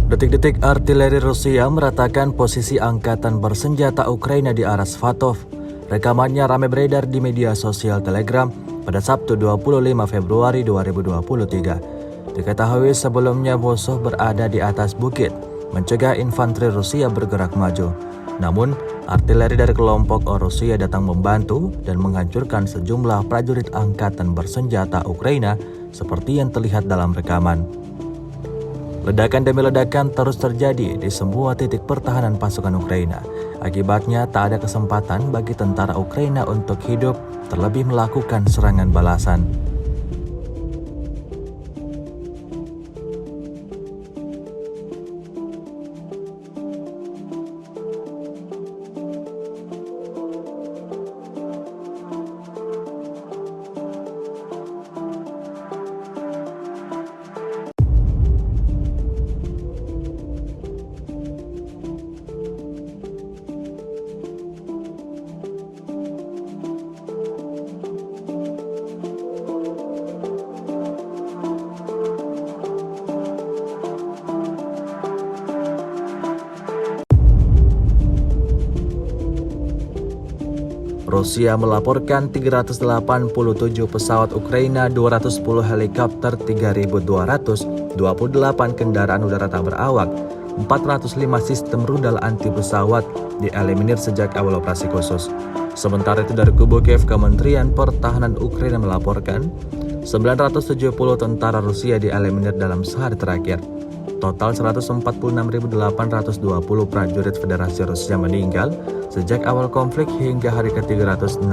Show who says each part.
Speaker 1: Detik-detik artileri Rusia meratakan posisi angkatan bersenjata Ukraina di arah Svatov. Rekamannya ramai beredar di media sosial Telegram pada Sabtu 25 Februari 2023. Diketahui sebelumnya musuh berada di atas bukit, mencegah infanteri Rusia bergerak maju. Namun, artileri dari kelompok Rusia datang membantu dan menghancurkan sejumlah prajurit angkatan bersenjata Ukraina seperti yang terlihat dalam rekaman. Ledakan demi ledakan terus terjadi di semua titik pertahanan pasukan Ukraina. Akibatnya tak ada kesempatan bagi tentara Ukraina untuk hidup, terlebih melakukan serangan balasan. Rusia melaporkan 387 pesawat Ukraina, 210 helikopter, 3.228 kendaraan udara tak berawak, 405 sistem rudal anti pesawat dieliminir sejak awal operasi khusus. Sementara itu dari kubu Kiev, Kementerian Pertahanan Ukraina melaporkan 970 tentara Rusia dieliminir dalam sehari terakhir. Total 146.820 prajurit Federasi Rusia meninggal sejak awal konflik hingga hari ke-366.